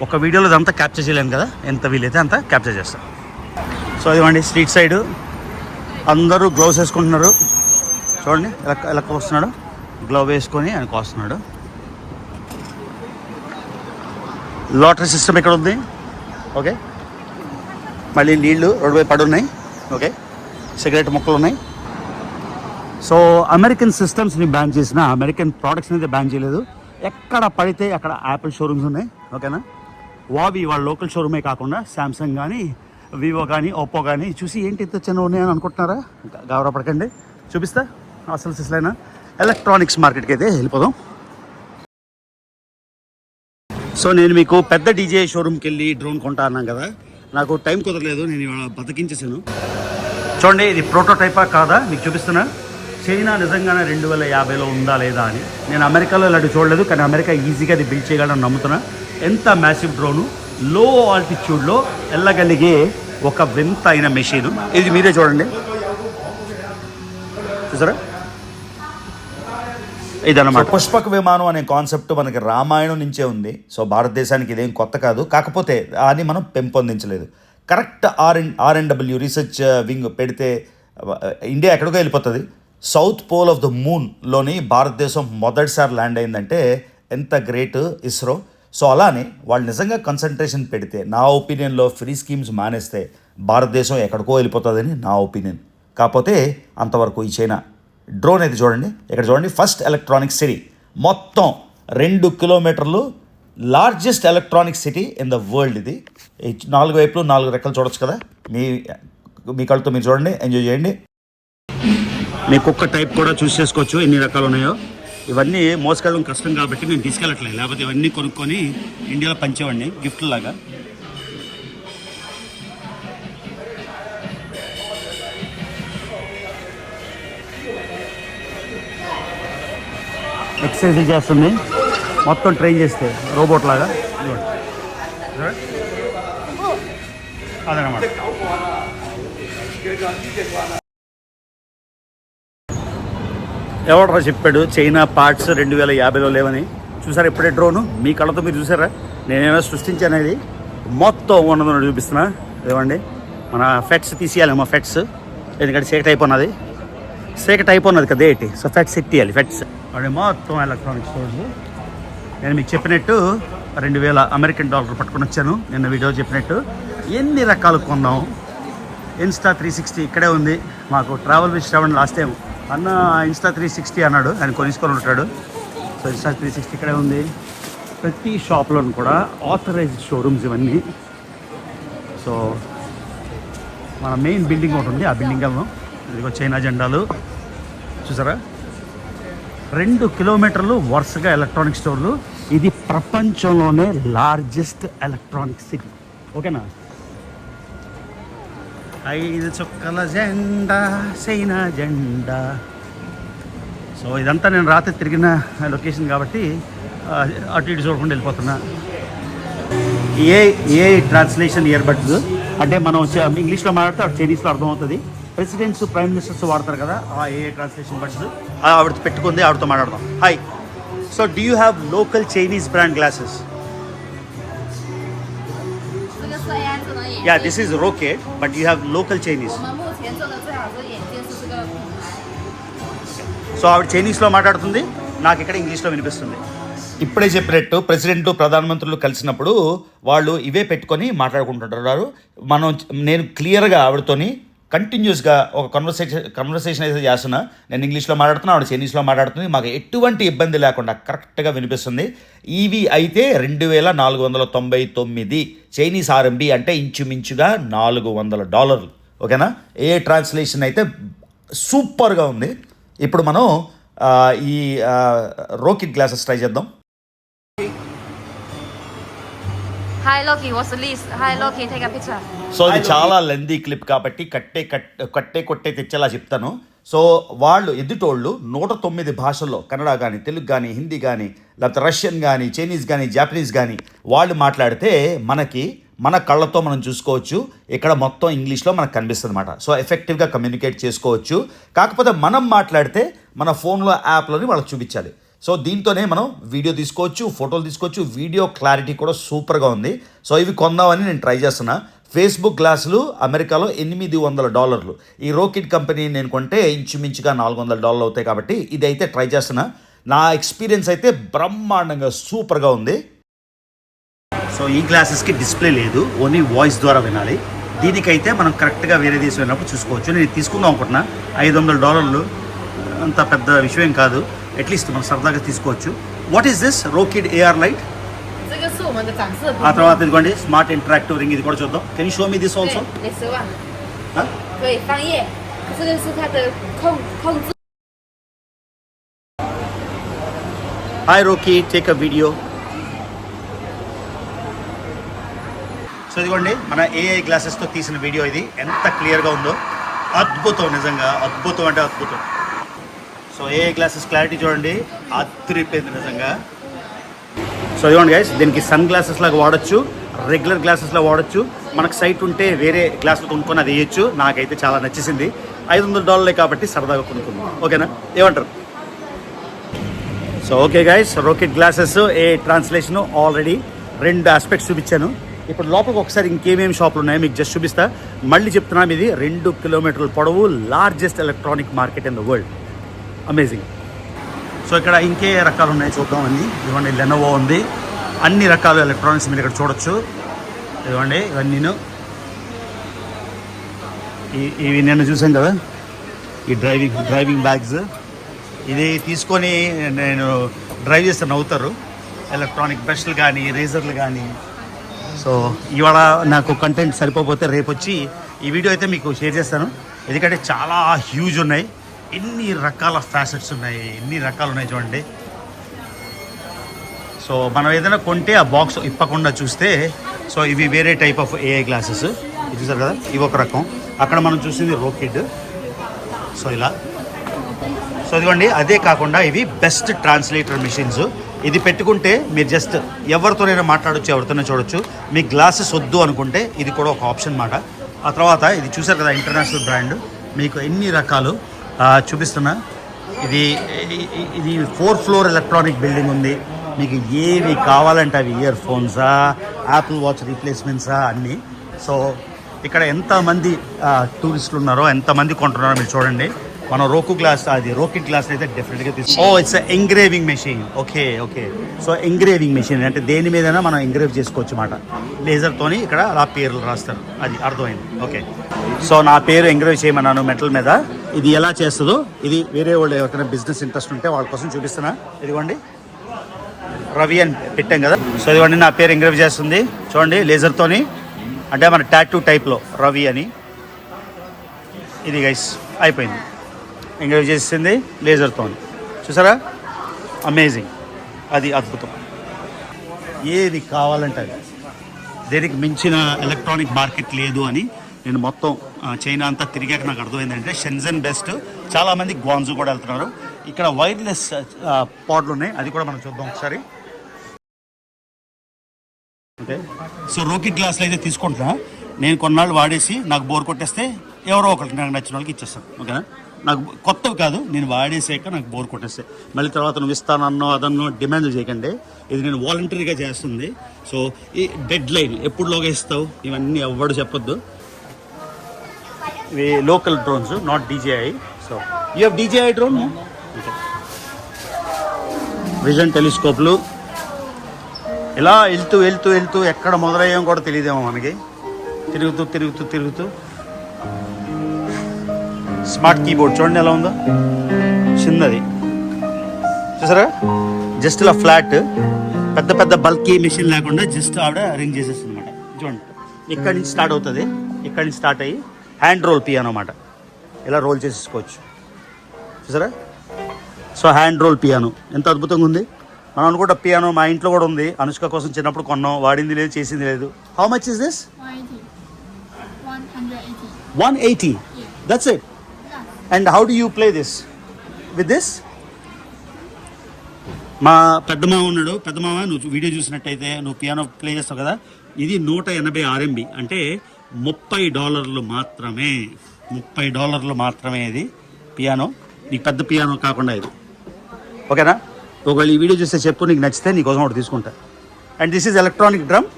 ఒక వీడియోలో ఇదంతా క్యాప్చర్ చేయలేను కదా, ఎంత వీలైతే అంత క్యాప్చర్ చేస్తాం. సో ఇదిగోండి స్ట్రీట్ సైడ్ అందరూ గ్లౌస్ వేసుకుంటున్నారు. చూడండి ఎలా కోస్తున్నాడు, గ్లౌవ్ వేసుకొని ఆయన కోస్తున్నాడు. లాటరీ సిస్టమ్ ఇక్కడ ఉంది. ఓకే, మళ్ళీ నీళ్లు రోడ్డుపై పడున్నాయి. ఓకే, సిగరెట్ మొక్కలు ఉన్నాయి. సో అమెరికన్ సిస్టమ్స్ని బ్యాన్ చేసిన, అమెరికన్ ప్రోడక్ట్స్ని అయితే బ్యాన్ చేయలేదు. ఎక్కడ పడితే అక్కడ యాపిల్ షోరూమ్స్ ఉన్నాయి. ఓకేనా? వావి వాళ్ళ లోకల్ షోరూమే కాకుండా శాంసంగ్ కానీ, వివో కానీ, ఒప్పో కానీ చూసి ఏంటి ఇంత చిన్న ఉన్నాయని అనుకుంటున్నారా? గౌరవపడకండి, చూపిస్తా అసలు సిస్లైనా. ఎలక్ట్రానిక్స్ మార్కెట్కి అయితే వెళ్ళిపోదాం. సో నేను మీకు పెద్ద డీజే షోరూమ్కి వెళ్ళి డ్రోన్ కొంటా అన్నాను కదా, నాకు టైం కుదరలేదు, నేను ఇవాళ బతికించేసాను. చూడండి ఇది ప్రోటోటైపా కాదా మీకు చూపిస్తున్నా. చైనా నిజంగానే 2050లో ఉందా లేదా అని. నేను అమెరికాలో ఇలాంటి చూడలేదు, కానీ అమెరికా ఈజీగా అది బిల్డ్ చేయగలని నమ్ముతున్నా. ఎంత మ్యాసివ్ డ్రోను, లో ఆల్టిట్యూడ్లో వెళ్ళగలిగే ఒక వింత అయిన మెషిన్ ఇది. మీరే చూడండి, చూసారా? ఇదన్నమాట పుష్పక విమానం అనే కాన్సెప్ట్ మనకి రామాయణం నుంచే ఉంది. సో భారతదేశానికి ఇదేం కొత్త కాదు, కాకపోతే అది మనం పెంపొందించలేదు. కరెక్ట్ ఆర్ఎండ్డబ్ల్యూ రీసెర్చ్ వింగ్ పెడితే ఇండియా ఎక్కడికో వెళ్ళిపోతుంది. సౌత్ పోల్ ఆఫ్ ద మూన్లోని భారతదేశం మొదటిసారి ల్యాండ్ అయిందంటే ఎంత గ్రేట్ ఇస్రో. సో అలానే వాళ్ళు నిజంగా కన్సన్ట్రేషన్ పెడితే, నా ఒపీనియన్లో ఫ్రీ స్కీమ్స్ మానేస్తే భారతదేశం ఎక్కడికో వెళ్ళిపోతుందని నా ఒపీనియన్. కాకపోతే అంతవరకు ఈ చైనా డ్రోన్ అయితే చూడండి, ఇక్కడ చూడండి ఫస్ట్ ఎలక్ట్రానిక్ సిటీ, మొత్తం 2 కిలోమీటర్లు largest electronic city in the world. ఇది 4 వైపులు 4 రెక్కలు చూడొచ్చు కదా, మీ కళ్ళతో మీరు చూడండి, ఎంజాయ్ చేయండి. మీకు ఒక్క టైప్ కూడా చూస్ చేసుకోవచ్చు ఎన్ని రకాలు ఉన్నాయో. ఇవన్నీ మోసుకెళ్ళడం కష్టం కాబట్టి నేను తీసుకెళ్ళట్లేదు, లేకపోతే ఇవన్నీ కొనుక్కొని ఇండియాలో పంచేవాడిని గిఫ్ట్ లాగా. ఎక్సర్సైజ్ చేస్తుంది మొత్తం ట్రైన్ చేస్తే రోబోట్ లాగా. అదనమాట. ఎవడరా చెప్పాడు చైనా పార్ట్స్ 2050లో లేవని? చూసారా ఇప్పుడే డ్రోను, మీ కళ్ళతో మీరు చూసారా? నేనేమైనా సృష్టించానేది మొత్తం ఉన్నదని చూపిస్తున్నా. ఇవ్వండి మన ఫెట్స్ తీసేయాలి, మా ఫెట్స్, ఎందుకంటే చీకటి అయిపోన్నది కదా ఏంటి. సో ఫెట్స్ ఎట్టియాలి, ఫెట్స్ అంటే మొత్తం ఎలక్ట్రానిక్ స్టోర్స్. నేను మీకు చెప్పినట్టు $2000 పట్టుకొని వచ్చాను నిన్న వీడియో చెప్పినట్టు. ఎన్ని రకాలు కొన్నాం. ఇన్స్టా 360 ఇక్కడే ఉంది. మాకు travel with Shravan last time అన్న ఇన్స్టా 360 అన్నాడు, ఆయన కొనుక్కొని ఉంటాడు. సో ఇన్స్టా 360 ఇక్కడే ఉంది. ప్రతి షాప్లో కూడా ఆథరైజ్డ్ షోరూమ్స్ ఇవన్నీ. సో మన మెయిన్ బిల్డింగ్ ఒకటి ఉంది, ఆ బిల్డింగ్ వెళ్దాం. ఇదిగో చైనా జెండాలు చూసారా? 2 కిలోమీటర్లు వరుసగా ఎలక్ట్రానిక్ స్టోర్లు. ఇది ప్రపంచంలోనే లార్జెస్ట్ ఎలక్ట్రానిక్ సిటీ. ఓకేనా? 5 చుక్కల జెండా చైనా జెండా. సో ఇదంతా నేను రాత్రి తిరిగిన లొకేషన్ కాబట్టి అటు ఇటు చూడకుండా వెళ్ళిపోతున్నా. ఏ ట్రాన్స్లేషన్ ఇయర్బడ్స్ అంటే మనం ఇంగ్లీష్లో మాట్లాడితే అటు చైనీస్లో అర్థమవుతుంది. ప్రెసిడెంట్స్ ప్రైమ్ మినిస్టర్స్ వాడతారు కదా, ఆ ఏ ట్రాన్స్లేషన్ బడ్స్ ఆవిడ పెట్టుకుంది, ఆవిడతో మాట్లాడదాం. Hi, so do you have local Chinese brand glasses? 这个是 AI 智能眼镜。 yeah, this is Rokid, but you have local Chinese. 我们目前做的最好的眼镜是这个品牌。 so ఆవిడ చైనీస్లో మాట్లాడుతుంది, నాకు ఇక్కడ ఇంగ్లీష్లో వినిపిస్తుంది. ఇప్పుడే చెప్పినట్టు ప్రెసిడెంట్ ప్రధానమంత్రులు కలిసినప్పుడు వాళ్ళు ఇవే పెట్టుకొని మాట్లాడుకుంటుంటారు. నేను క్లియర్గా ఆవిడతోని కంటిన్యూస్గా ఒక కన్వర్సేషన్ అయితే చేస్తున్నా. నేను ఇంగ్లీష్లో మాట్లాడుతున్నా, ఆవిడ చైనీస్లో మాట్లాడుతుంది. మాకు ఎటువంటి ఇబ్బంది లేకుండా కరెక్ట్గా వినిపిస్తుంది. ఇవి అయితే $2499 చైనీస్ RMB అంటే ఇంచుమించుగా $400. ఓకేనా? ఏ ట్రాన్స్లేషన్ అయితే సూపర్గా ఉంది. ఇప్పుడు మనం ఈ రోకిడ్ గ్లాసెస్ ట్రై చేద్దాం. Hi Loki, what's the list? Hi Loki, take a picture. So ఇది చాలా లెందీ క్లిప్ కాబట్టి కొట్టే తెచ్చేలా చెప్తాను. సో వాళ్ళు ఎదుటోళ్ళు 109 భాషల్లో, కన్నడ కానీ, తెలుగు కానీ, హిందీ కానీ, లేకపోతే రష్యన్ కానీ, చైనీస్ కానీ, జాపనీస్ కానీ వాళ్ళు మాట్లాడితే మన కళ్ళతో మనం చూసుకోవచ్చు. ఇక్కడ మొత్తం ఇంగ్లీష్లో మనకు కనిపిస్తుంది అన్నమాట. సో ఎఫెక్టివ్గా కమ్యూనికేట్ చేసుకోవచ్చు. కాకపోతే మనం మాట్లాడితే మన ఫోన్లో యాప్లని వాళ్ళకి చూపించాలి. సో దీంతోనే మనం వీడియో తీసుకోవచ్చు, ఫోటోలు తీసుకోవచ్చు. వీడియో క్లారిటీ కూడా సూపర్గా ఉంది. సో ఇవి కొందామని నేను ట్రై చేస్తున్నా. ఫేస్బుక్ గ్లాసులు అమెరికాలో $800. ఈ రోకిడ్ కంపెనీ నేను కొంటే ఇంచుమించుగా $400 అవుతాయి. కాబట్టి ఇది అయితే ట్రై చేస్తున్నా. నా ఎక్స్పీరియన్స్ అయితే బ్రహ్మాండంగా సూపర్గా ఉంది. సో ఈ గ్లాసెస్కి డిస్ప్లే లేదు, ఓన్లీ వాయిస్ ద్వారా వినాలి. దీనికైతే మనం కరెక్ట్గా వేరే దేశం వెళ్ళినప్పుడు చూసుకోవచ్చు. నేను తీసుకుందాం అనుకుంటున్నా. $500 అంత పెద్ద విషయం కాదు. అట్లీస్ట్ మనం సరదాగా తీసుకోవచ్చు. What is this Rokid AR light? 这个是我们的展示品。 ఆ తర్వాత ఇదిగోండి స్మార్ట్ ఇంటరాక్టివ్ రింగ్, ఇది కూడా చూద్దాం. Can you show me this also。 hi Rokid, take a video. So ఇదిగోండి మన AI గ్లాసెస్తో తీసిన వీడియో. ఇది ఎంత క్లియర్గా ఉందో, అద్భుతం, నిజంగా అద్భుతం అంటే అద్భుతం. సో AI గ్లాసెస్ క్లారిటీ చూడండి, అదిరిపోయింది నిజంగా. సో ఇదిగోండి గైస్, దీనికి సన్ గ్లాసెస్ లాగా వాడచ్చు, రెగ్యులర్ గ్లాసెస్లా వాడచ్చు. మనకు సైట్ ఉంటే వేరే గ్లాసులు కొనుక్కొని అది వేయచ్చు. నాకైతే చాలా నచ్చేసింది. $500 కాబట్టి సరదాగా కొనుక్కుందాం. ఓకేనా, ఏమంటారు? సో ఓకే గైస్, రోకెట్ గ్లాసెస్ ఏ ట్రాన్స్లేషన్ ఆల్రెడీ 2 ఆస్పెక్ట్స్ చూపించాను. ఇప్పుడు లోపలికి ఒకసారి ఇంకేమేమి షాపులు ఉన్నాయో మీకు జస్ట్ చూపిస్తా. మళ్ళీ చెప్తున్నాం, ఇది 2 కిలోమీటర్ల పొడవు, largest electronic market in the world. Amazing. So ఇక్కడ ఇంకే రకాలు ఉన్నాయి చూద్దామండి. ఇదిగోండి లెనోవో ఉంది, అన్ని రకాల ఎలక్ట్రానిక్స్ మీరు ఇక్కడ చూడొచ్చు. ఇదిగోండి ఇవన్నీ ఇవి నేను చూసాను కదా, ఈ డ్రైవింగ్ బ్యాగ్స్. ఇది తీసుకొని నేను డ్రైవ్ చేస్తే నవ్వుతారు. ఎలక్ట్రానిక్ బ్రష్లు కానీ, రేజర్లు కానీ. సో ఇవాళ నాకు కంటెంట్ సరిపోతే రేపు వచ్చి ఈ వీడియో అయితే మీకు షేర్ చేస్తాను. ఎందుకంటే చాలా హ్యూజ్ ఉన్నాయి, ఎన్ని రకాల ఫ్యాసెట్స్ ఉన్నాయి, ఎన్ని రకాలు ఉన్నాయి చూడండి. సో మనం ఏదైనా కొంటే ఆ బాక్స్ ఇప్పకుండా చూస్తే, సో ఇవి వేరే టైప్ ఆఫ్ AI గ్లాసెస్. ఇది చూసారు కదా, ఇవి ఒక రకం. అక్కడ మనం చూసింది రోకిడ్. సో ఇలా, సో ఇదిగోండి. అదే కాకుండా ఇవి బెస్ట్ ట్రాన్స్లేటర్ మిషన్స్. ఇది పెట్టుకుంటే మీరు జస్ట్ ఎవరితోనైనా మాట్లాడొచ్చు, ఎవరితోనైనా చూడొచ్చు. మీకు గ్లాసెస్ వద్దు అనుకుంటే ఇది కూడా ఒక ఆప్షన్ మాట. ఆ తర్వాత ఇది చూసారు కదా, ఇంటర్నేషనల్ బ్రాండ్. మీకు ఎన్ని రకాలు చూపిస్తున్నా. ఇది 4th ఫ్లోర్ ఎలక్ట్రానిక్ బిల్డింగ్ ఉంది. మీకు ఏవి కావాలంటే అవి, ఇయర్ ఫోన్సా, యాపిల్ వాచ్ రీప్లేస్మెంట్సా అన్నీ. సో ఇక్కడ ఎంతమంది టూరిస్టులు ఉన్నారో, ఎంతమంది కొంటున్నారో మీరు చూడండి. మనం రోకిడ్ గ్లాస్ అయితే డెఫినెట్గా తీసుకో. It's engraving machine. Okay. So engraving machine అంటే దేని మీదైనా మనం ఎంగ్రేవ్ చేసుకోవచ్చు అన్నమాట. లేజర్తోని ఇక్కడ అలా పేర్లు రాస్తారు, అది అర్థమైంది. ఓకే, సో నా పేరు ఎంగ్రేవ్ చేయమన్నాను మెటల్ మీద. ఇది ఎలా చేస్తుందో, ఇది వేరే వాళ్ళు ఎవరికైనా బిజినెస్ ఇంట్రెస్ట్ ఉంటే వాళ్ళ కోసం చూపిస్తున్నా. ఇదిగోండి రవి అని పెట్టాం కదా. సో ఇదిగోండి నా పేరు ఎంగ్రేవ్ చేస్తుంది చూడండి, లేజర్తోని. అంటే మన టాటూ టైప్లో రవి అని. ఇది గైస్ అయిపోయింది, ఎంగ్రేవ్ చేసింది లేజర్తో. చూసారా, అమేజింగ్, అది అద్భుతం. ఏది కావాలంటే అది. దీనికి మించిన ఎలక్ట్రానిక్ మార్కెట్ లేదు అని నేను మొత్తం చైనా అంతా తిరిగాక నాకు అర్థమైందంటే షెన్జన్ బెస్ట్. చాలామంది గ్వాంజు కూడా వెళ్తున్నారు. ఇక్కడ వైర్లెస్ పాడ్లు ఉన్నాయి, అది కూడా మనం చూద్దాం ఒకసారి. ఓకే, సో రోకెట్ గ్లాసులు అయితే తీసుకుంటున్నా. నేను కొన్నాళ్ళు వాడేసి నాకు బోర్ కొట్టేస్తే ఎవరో ఒకరికి నాకు నచ్చిన వాళ్ళకి ఇచ్చేస్తాను. ఓకేనా, నాకు కొత్తవి కాదు, నేను వాడేసాక నాకు బోర్ కొట్టేస్తే మళ్ళీ తర్వాత నువ్వు ఇస్తానన్నో అదన్నో డిమాండ్ చేయకండి. ఇది నేను వాలంటరీగా చేస్తుంది. సో ఈ డెడ్ లైన్ ఎప్పుడులోగా ఇస్తావు ఇవన్నీ ఎవ్వడు చెప్పొద్దు. ఇవి local drones, not DJI. So you have DJI drone. Vision టెలిస్కోప్లు ఇలా వెళ్తూ వెళ్తూ వెళ్తూ ఎక్కడ మొదలయ్యాం కూడా తెలియదేమో మనకి. తిరుగుతూ తిరుగుతూ తిరుగుతూ స్మార్ట్ కీబోర్డ్ చూడండి ఎలా ఉందో, చిన్నది చూసారా, జస్ట్ ఇలా ఫ్లాట్, పెద్ద పెద్ద బల్కీ మిషన్ లేకుండా జస్ట్ ఆవిడ అరేంజ్ చేసేస్తుంది అనమాట. చూడండి ఇక్కడి నుంచి స్టార్ట్ అవుతుంది, ఇక్కడి నుంచి స్టార్ట్ అయ్యి హ్యాండ్ రోల్ పియానో అన్నమాట. ఇలా రోల్ చేసేసుకోవచ్చు చూసారా. సో హ్యాండ్ రోల్ పియానో ఎంత అద్భుతంగా ఉంది. మనం అనుకుంటా పియానో మా ఇంట్లో కూడా ఉంది, అనుష్క కోసం చిన్నప్పుడు కొన్నాం, వాడింది లేదు చేసింది లేదు. How much is this? 180. That's it. And how do you play this? With this? మా పెద్దమామ ఉన్నాడు, పెద్దమామ నువ్వు వీడియో చూసినట్టయితే నువ్వు పియానో ప్లే చేస్తావు కదా, ఇది 180 RMB అంటే $30 మాత్రమే. $30 మాత్రమే ఇది పియానో. నీకు పెద్ద పియానో కాకుండా ఇది. ఓకేనా, ఒకవేళ ఈ వీడియో చూస్తే చెప్పు, నీకు నచ్చితే నీకోసం ఒకటి తీసుకుంటా. And this is electronic drum.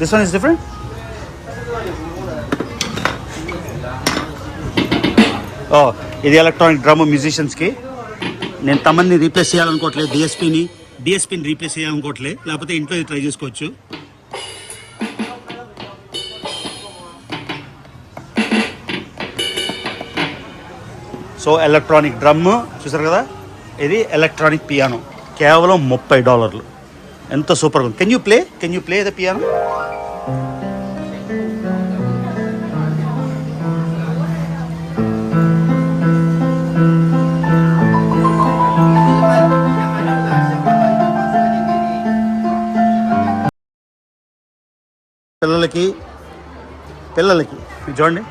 This one is different. Oh, ఇది ఎలక్ట్రానిక్ డ్రమ్ మ్యూజిషియన్స్కి. నేను తమన్ని రీప్లేస్ చేయాలనుకోవట్లేదు, డిఎస్పీని రీప్లేస్ చేయాలనుకోవట్లేదు, లేకపోతే ఇంట్లో ఇది ట్రై చేసుకోవచ్చు. సో ఎలక్ట్రానిక్ డ్రమ్ చూసారు కదా, ఇది ఎలక్ట్రానిక్ పియానో కేవలం $30. ఎంత సూపర్గా ఉంది. Can you play the piano? పిల్లలకి చూడండి,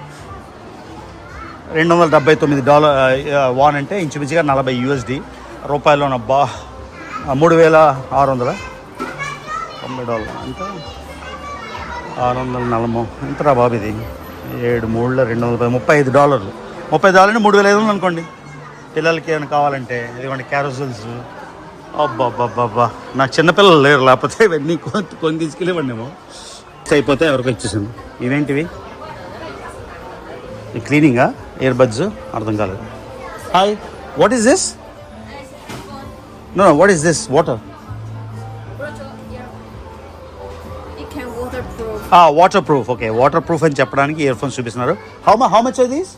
$279 వాన్ అంటే ఇంచుమించుగా $40 రూపాయల్లోనబ్బా. $3,600 $90 అంటే 640 ఎంతరా బాబు ఇది? 7×3 $235 అంటే $3,500 అనుకోండి. పిల్లలకి ఏమైనా కావాలంటే ఇదిగోండి క్యారోసల్స్. అబ్బాబ్బాబ్బా, నాకు చిన్నపిల్లలు లేరు, లేకపోతే ఇవన్నీ కొని తీసుకెళ్ళేవాడినేమో. అయిపోతే ఎవరికి ఇచ్చేసాను. ఇవేంటివి? క్లీనింగా? Earbuds? అర్థం కాలేదు. Hi, what is this? No what is this? Water waterproof. Okay, waterproof అని చెప్పడానికి ఇయర్ ఫోన్స్ చూపిస్తున్నారు. How much are these?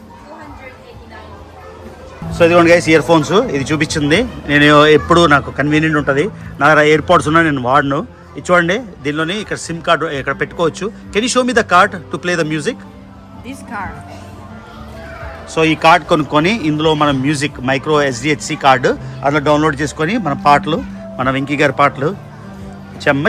So ఇదిగోండి గైస్ ఇయర్ ఫోన్స్. ఇది చూపించింది. నేను ఎప్పుడు నాకు కన్వీనియంట్ ఉంటుంది, నా ఎయిర్ పాడ్స్ ఉన్నా నేను వాడను. ఇది చూడండి, దీనిలోని ఇక్కడ సిమ్ కార్డు ఇక్కడ పెట్టుకోవచ్చు. Can you show me the card to play the music? So ఈ కార్డ్ కొనుక్కొని ఇందులో మనం మ్యూజిక్ మైక్రో SDHC కార్డు అందులో డౌన్లోడ్ చేసుకొని మన పాటలు, మన వెంకీ గారి పాటలు, చెమ్మ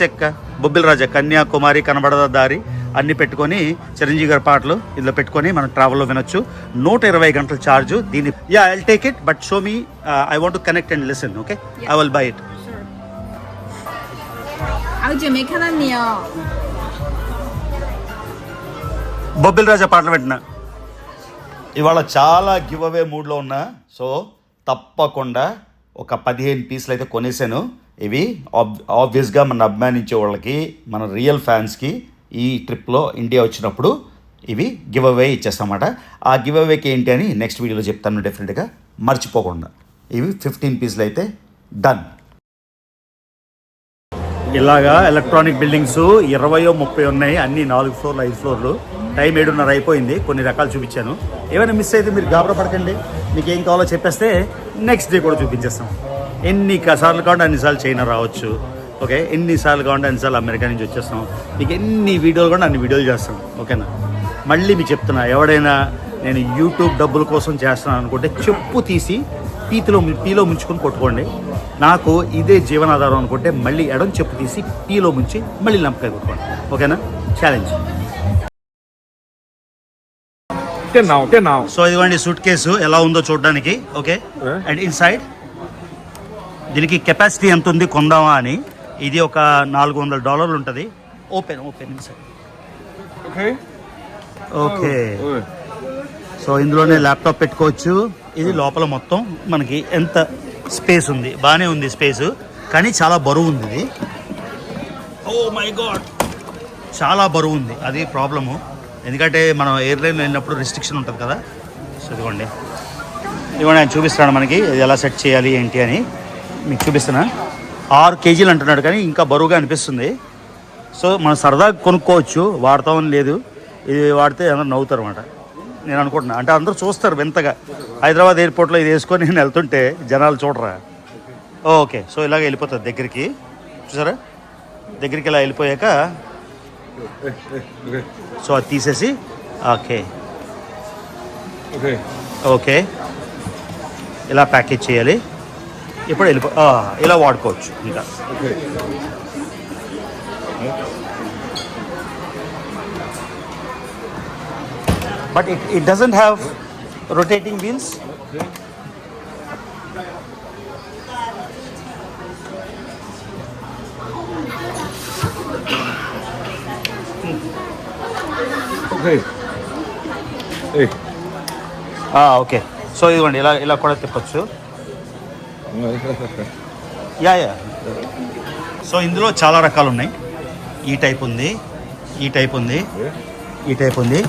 చెక్క, బొబ్బిల్ రాజా, కన్యాకుమారి, కనబడద దారి అన్ని పెట్టుకొని చిరంజీవి గారి పాటలు ఇందులో పెట్టుకొని మనం ట్రావెల్లో వినొచ్చు. 120 గంటల ఛార్జ్ దీన్ని. Yeah, I will take it, but show me. I want to connect and listen. Okay, I will buy it. 好久没看到你哦。 Bobbili Raja పాటలు పెట్టినా. ఇవాళ చాలా గివ్ అవే మూడ్లో ఉన్నా. సో తప్పకుండా ఒక 15 పీసులు అయితే కొనేసాను. ఇవి ఆబ్వియస్గా మన అభిమానించే వాళ్ళకి, మన రియల్ ఫ్యాన్స్కి ఈ ట్రిప్లో ఇండియా వచ్చినప్పుడు ఇవి గివ్ అవే ఇచ్చేస్తామన్నమాట. ఆ గివ్ అవేకి ఏంటి అని నెక్స్ట్ వీడియోలో చెప్తాను డెఫినెట్గా, మర్చిపోకుండా. ఇవి 15 పీసులు అయితే డన్. ఇలాగా ఎలక్ట్రానిక్ బిల్డింగ్స్ 20-30 ఉన్నాయి, అన్ని 4 ఫ్లోర్లు 5 ఫ్లోర్లు. టైం 7:30 అయిపోయింది. కొన్ని రకాలు చూపించాను. ఏమైనా మిస్ అయితే మీరు గాబరా పడకండి, మీకు ఏం కావాలో చెప్పేస్తే నెక్స్ట్ డే కూడా చూపించేస్తాం. ఎన్ని సార్లు కావాలంటే అన్నిసార్లు చైనా రావచ్చు. ఓకే, ఎన్నిసార్లు కావాలంటే అన్నిసార్లు అమెరికా నుంచి వచ్చేస్తాం. మీకు ఎన్ని వీడియోలు కూడా అన్ని వీడియోలు చేస్తాం. ఓకేనా, మళ్ళీ మీకు చెప్తున్నా, ఎవడైనా నేను యూట్యూబ్ డబ్బుల కోసం చేస్తున్నాను అనుకుంటే చెప్పు తీసి పీలో ముంచుకొని కొట్టుకోండి. నాకు ఇదే జీవనాధారం అనుకుంటే మళ్ళీ ఎడం చెప్పు తీసి పీలో ముంచి మళ్ళీ లంపకాయ కొట్టుకోండి. ఓకేనా? ఛాలెంజ్. సో ఇదిగోండి సూట్ కేసు ఎలా ఉందో చూడడానికి. ఓకే, అండ్ ఇన్సైడ్ దీనికి కెపాసిటీ ఎంత ఉంది కొందామా అని. ఇది ఒక $400 ఉంటుంది. Open inside. ఓకే, సో ఇందులోనే ల్యాప్టాప్ పెట్టుకోవచ్చు. ఇది లోపల మొత్తం మనకి ఎంత స్పేస్ ఉంది, బాగానే ఉంది స్పేస్, కానీ చాలా బరువు ఉంది ఇది. ఓ మై గాడ్, చాలా బరువు ఉంది, అది ప్రాబ్లము. ఎందుకంటే మనం ఎయిర్లైన్లో వెళ్ళినప్పుడు రెస్ట్రిక్షన్ ఉంటుంది కదా. సో ఇదిగోండి ఆయన చూపిస్తాడు మనకి ఇది ఎలా సెట్ చేయాలి ఏంటి అని. మీకు చూపిస్తున్నా. 6 kgs అంటున్నాడు, కానీ ఇంకా బరువుగా అనిపిస్తుంది. సో మనం సరదాగా కొనుక్కోవచ్చు, వాడతామని లేదు. ఇది వాడితే అందరూ నవ్వుతారు అన్నమాట, నేను అనుకుంటున్నా. అంటే అందరూ చూస్తారు వింతగా. హైదరాబాద్ ఎయిర్పోర్ట్లో ఇది వేసుకొని నేను వెళ్తుంటే జనాలు చూడరా. ఓకే, సో ఇలాగ వెళ్ళిపోతుంది దగ్గరికి. చూసారా, దగ్గరికి ఇలా వెళ్ళిపోయాక సో అది తీసేసి ఓకే ఇలా ప్యాకేజ్ చేయాలి. ఇప్పుడు ఇలా వాడుకోవచ్చు ఇంకా. But it doesn't have rotating wheels. Okay, so ఇదిగోండి ఇలా కూడా తిప్పచ్చు. యా సో ఇందులో చాలా రకాలు ఉన్నాయి. ఈ టైప్ ఉంది, ఈ టైప్ ఉంది, ఈ టైప్ ఉంది.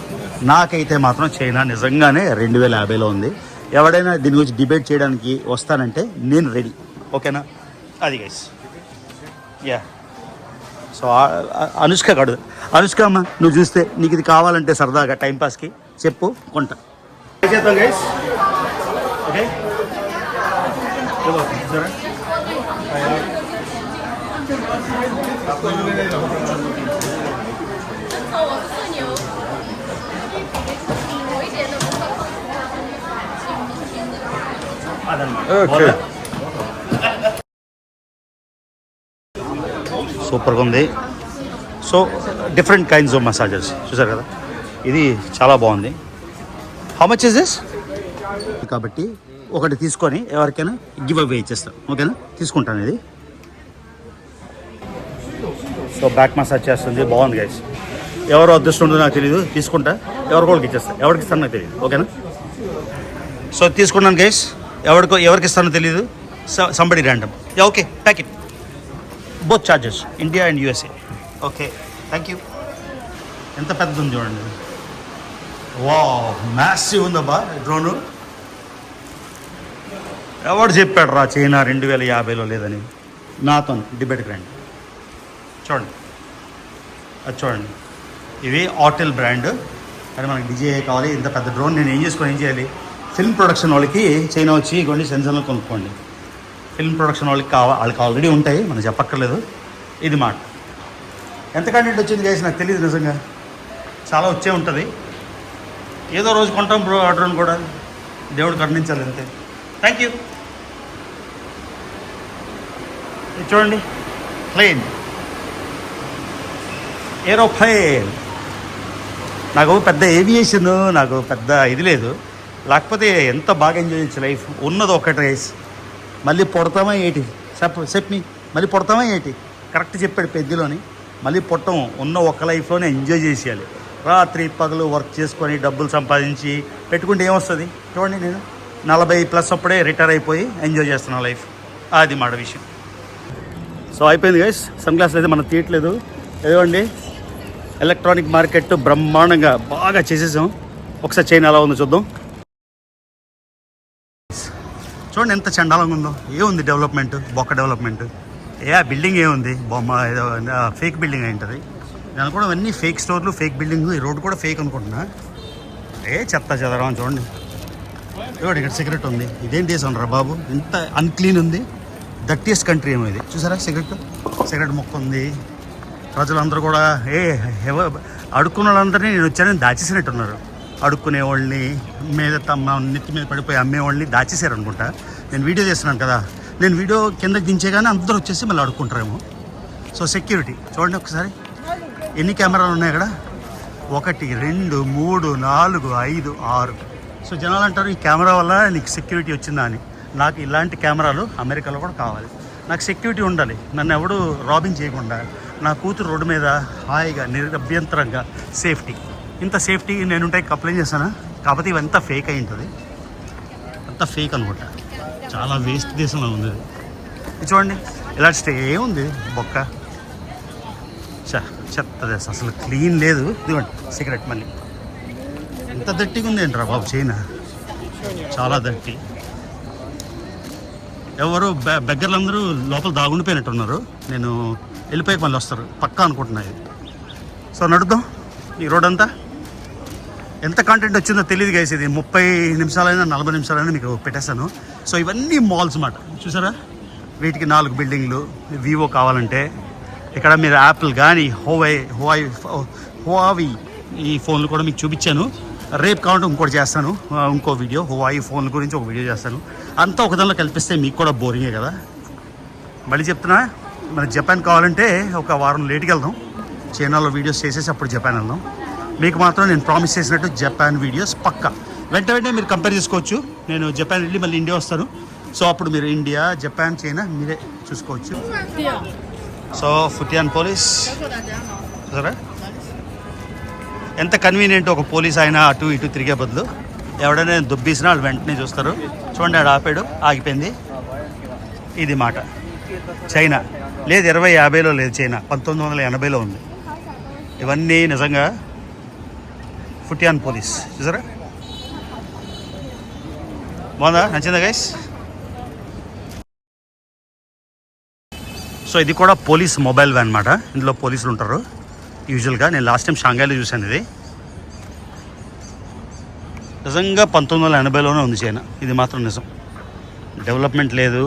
నాకైతే మాత్రం చైనా నిజంగానే 2050లో ఉంది. ఎవడైనా దీని గురించి డిబేట్ చేయడానికి వస్తానంటే నేను రెడీ. ఓకేనా? అది గైస్. యా, సో అనుష్క కాదు, అనుష్క అమ్మ నువ్వు చూస్తే నీకు ఇది కావాలంటే సరదాగా టైంపాస్కి చెప్పు, కొంటా. చేద్దాం గైస్. ఓకే, సూపర్గా ఉంది. So different kinds of massages చూసారు కదా, ఇది చాలా బాగుంది. How much is this? కాబట్టి ఒకటి తీసుకొని ఎవరికైనా గివ్ అవే ఇచ్చేస్తాను. ఓకేనా? తీసుకుంటాను ఇది. సో బ్యాక్ మసాజ్ చేస్తుంది, బాగుంది గైస్. ఎవరు అదృష్టం ఉందో నాకు తెలియదు, తీసుకుంటా. ఎవరికోళ్ళకి ఇచ్చేస్తా, ఎవరికి ఇస్తాను నాకు తెలియదు. ఓకేనా? సో తీసుకున్నాను గైస్. ఎవరికి ఇస్తానో తెలియదు. Somebody random. Okay, packet both charges, India and USA. Okay, thank you. ఎంత పెద్దది ఉంది చూడండి. వావ్, మ్యాసివ్ ఉందబ్బా డ్రోను. ఎవడు చెప్పాడు రా చైనా 2050లో లేదని? నాతో డిబేట్కి రండి. చూడండి, అది చూడండి. ఇవి ఆటెల్ బ్రాండ్. కానీ మనకి DJI కావాలి. ఇంత పెద్ద డ్రోన్ నేను ఏం చేయాలి? ఫిల్మ్ ప్రొడక్షన్ వాళ్ళకి చైనా వచ్చి కొన్ని సెన్సర్లు కొనుక్కోండి. ఫిల్మ్ ప్రొడక్షన్ వాళ్ళకి వాళ్ళకి ఆల్రెడీ ఉంటాయి, మనం చెప్పక్కర్లేదు. ఇది మాట. ఎంత కంటెంట్ వచ్చింది గైస్ నాకు తెలియదు నిజంగా. చాలా వచ్చే ఉంటుంది. ఏదో రోజు కొంటాం బ్రో ఆ డ్రోన్ కూడా. దేవుడు కరుణించాలి అంతే. Thank you. చూడండి, ప్లేన్, ఏరోప్లేన్. నాకు పెద్ద ఏవియేషన్ నాకు పెద్ద ఇది లేదు, లేకపోతే ఎంత బాగా ఎంజాయ్ చేయొచ్చు లైఫ్. ఉన్నది ఒకటి రైస్. మళ్ళీ పుడతామా ఏంటి? చెప్పి మళ్ళీ పుడతామా ఏంటి? కరెక్ట్ చెప్పాడు పెద్దలోని. మళ్ళీ పుట్టం, ఉన్న ఒక్క లైఫ్లోనే ఎంజాయ్ చేసేయాలి. రాత్రి పగలు వర్క్ చేసుకొని డబ్బులు సంపాదించి పెట్టుకుంటే ఏమొస్తుంది? చూడండి, నేను 40+ అప్పుడే రిటైర్ అయిపోయి ఎంజాయ్ చేస్తున్నాను లైఫ్. అది మాట విషయం. సో అయిపోయింది గైస్. సన్ గ్లాసులు అయితే మనం తీయట్లేదు. ఏదండి, ఎలక్ట్రానిక్ మార్కెట్ బ్రహ్మాండంగా బాగా చేసేసాం. ఒకసారి చైనా ఎలా ఉందో చూద్దాం. చూడండి ఎంత చండాలంగా ఉందో. ఏముంది డెవలప్మెంట్? బొక్క డెవలప్మెంట్. బిల్డింగ్ ఏముంది? బొమ్మ ఏదో ఫేక్ బిల్డింగ్ అయి ఉంటుంది. నేను కూడా అన్నీ ఫేక్ స్టోర్లు, ఫేక్ బిల్డింగ్. ఈ రోడ్డు కూడా ఫేక్ అనుకుంటున్నా. చెత్త చెదరం. చూడండి, చూడండి ఇక్కడ సిగరెట్ ఉంది. ఇదేం చేసాను రా బాబు, ఇంత అన్క్లీన్ ఉంది. దట్టియస్ట్ కంట్రీ ఏమో ఇది. చూసారా సిగరెట్ మొక్క ఉంది. ప్రజలందరూ కూడా అడుక్కున్న వాళ్ళందరినీ నేను వచ్చానని దాచేసినట్టున్నారు. అడుక్కునే వాళ్ళని మీద తమ నెత్తి మీద పడిపోయి అమ్మేవాళ్ళని దాచేసారు అనుకుంటా. నేను వీడియో చేస్తున్నాను కదా, నేను వీడియో కిందకి దించేగానే అందరూ వచ్చేసి మళ్ళీ అడుక్కుంటారేమో. సో సెక్యూరిటీ చూడండి ఒకసారి, ఎన్ని కెమెరాలు ఉన్నాయి అక్కడ, 1 2 3 4 5 6. సో జనాలు అంటారు ఈ కెమెరా వల్ల నీకు సెక్యూరిటీ వచ్చిందా అని. నాకు ఇలాంటి కెమెరాలు అమెరికాలో కూడా కావాలి. నాకు సెక్యూరిటీ ఉండాలి, నన్ను ఎవడు రాబింగ్ చేయకుండా, నా కూతురు రోడ్డు మీద హాయిగా నిరభ్యంతరంగా సేఫ్టీ. ఇంత సేఫ్టీ నేను ఉంటాయి కంప్లైంట్ చేస్తానా? కాకపోతే ఇవంతా ఫేక్ అయి ఉంటుంది, అంతా ఫేక్ అనుకుంటా. చాలా వేస్ట్ దేశంలో ఉంది ఇది. ఇది చూడండి ఇలా స్టే ఉంది బొక్క, చెత్త దేశం, అసలు క్లీన్ లేదు. ఇదిగోండి సిగరెట్ మళ్ళీ ఎంత దట్టిగా ఉంది ఏంట్రా బాబు చైనా, చాలా దట్టి. ఎవరు బెగ్గర్లందరూ లోపల దాగుండిపోయినట్టున్నారు. నేను వెళ్ళిపోయి మళ్ళీ వస్తారు పక్కా అనుకుంటున్నా ఇది. సో నడుద్దాం ఈ రోడ్ అంతా. ఎంత కంటెంట్ వచ్చిందో తెలియదు గైస్. ఇది 30 నిమిషాలైనా 40 నిమిషాలైనా మీకు పెట్టేస్తాను. సో ఇవన్నీ మాల్స్ మాట చూసారా, వీటికి 4 బిల్డింగ్లు. వివో కావాలంటే ఇక్కడ మీరు యాపిల్ కానీ హువావి ఈ ఫోన్లు కూడా మీకు చూపించాను. రేపు కావాలంటే ఇంకోటి చేస్తాను, ఇంకో వీడియో హువాయి ఫోన్ల గురించి ఒక వీడియో చేస్తాను. అంతా ఒకదానిలో కల్పిస్తే మీకు కూడా బోరింగే కదా. మళ్ళీ చెప్తున్నా, మన జపాన్ కావాలంటే ఒక వారం లేట్కి వెళ్దాం, చైనాలో వీడియోస్ చేసేసి అప్పుడు జపాన్ వెళ్దాం. మీకు మాత్రం నేను ప్రామిస్ చేసినట్టు జపాన్ వీడియోస్ పక్కా వెంటనే మీరు కంపేర్ చేసుకోవచ్చు. నేను జపాన్ వెళ్ళి మళ్ళీ ఇండియా వస్తాను. సో అప్పుడు మీరు ఇండియా, జపాన్, చైనా మీరే చూసుకోవచ్చు. సో ఫుటియాన్ పోలీస్ సరే ఎంత కన్వీనియంట్. ఒక పోలీస్ అయినా అటు ఇటు తిరిగే బదులు ఎవడైనా దుబ్బేసినా వాళ్ళు వెంటనే చూస్తారు. చూడండి ఆడు ఆపాడు, ఆగిపోయింది. ఇది మాట. చైనా లేదు 2050లో లేదు, చైనా 1980లో ఉంది. ఇవన్నీ నిజంగా ఫుటియాన్ పోలీస్ చూసారా, బాగుందా, నచ్చిందా గైస్? సో ఇది కూడా పోలీస్ మొబైల్ వ్యాన్ అనమాట. ఇందులో పోలీసులు ఉంటారు యూజువల్గా. నేను లాస్ట్ టైం షాంఘైలో చూశాను. ఇది నిజంగా 1980లోనే ఉంది చైనా, ఇది మాత్రం నిజం. డెవలప్మెంట్ లేదు,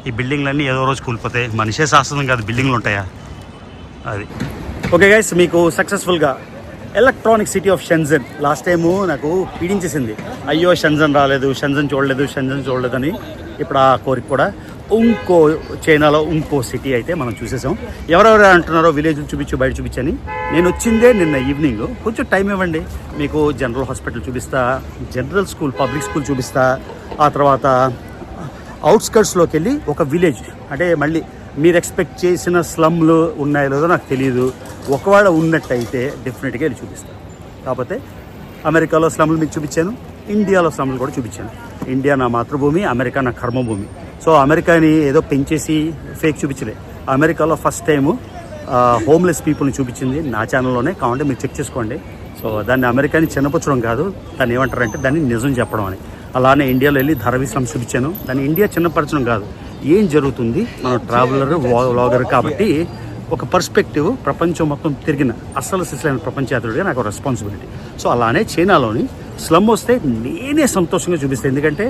ఈ బిల్డింగ్లన్నీ ఏదో రోజు కూలిపోతాయి. మనిషే శాస్త్రం కాదు, బిల్డింగ్లు ఉంటాయా అది. ఓకే గైస్, మీకు సక్సెస్ఫుల్గా electronic city of Schengen last time నాకు పీడించేసింది. అయ్యో షెంజన్ రాలేదు, షెంజన్ చూడలేదని. ఇప్పుడు ఆ కోరిక కూడా ఇంకో చైనాలో ఇంకో సిటీ అయితే మనం చూసేసాం. ఎవరెవరు అంటున్నారో విలేజ్ చూపించు, బయట చూపించని. నేను వచ్చిందే నిన్న ఈవినింగ్. కొంచెం టైం ఇవ్వండి, మీకు జనరల్ హాస్పిటల్ చూపిస్తా, జనరల్ స్కూల్, పబ్లిక్ స్కూల్ చూపిస్తా. ఆ తర్వాత అవుట్స్కర్ట్స్లోకి వెళ్ళి ఒక విలేజ్, అంటే మళ్ళీ మీరు ఎక్స్పెక్ట్ చేసిన స్లమ్లు ఉన్నాయో లేదో నాకు తెలియదు. ఒకవేళ ఉన్నట్టయితే డెఫినెట్గా వెళ్ళి చూపిస్తాను. కాకపోతే అమెరికాలో స్లమ్లు మీకు చూపించాను, ఇండియాలో స్లమ్లు కూడా చూపించాను. ఇండియా నా మాతృభూమి, అమెరికా నా కర్మభూమి. సో అమెరికాని ఏదో పెంచేసి ఫేక్ చూపించలే. అమెరికాలో ఫస్ట్ టైము హోమ్లెస్ పీపుల్ని చూపించింది నా ఛానల్లోనే, కావాలంటే మీరు చెక్ చేసుకోండి. సో దాన్ని అమెరికాని చిన్నపుచ్చడం కాదు, దాన్ని ఏమంటారంటే దాన్ని నిజం చెప్పడం అని. అలానే ఇండియాలో వెళ్ళి ధారావి స్లమ్స్ చూపించాను. దాన్ని ఇండియా చిన్నపరచడం కాదు, ఏం జరుగుతుంది, మనం ట్రావెలర్ వ్లాగర్ కాబట్టి ఒక పర్స్పెక్టివ్, ప్రపంచం మొత్తం తిరిగిన అసలు సిసలైన ప్రపంచయాత్రుడిగా నాకు రెస్పాన్సిబిలిటీ. సో అలానే చైనాలోని స్లమ్ వస్తే నేనే సంతోషంగా చూపిస్తాను, ఎందుకంటే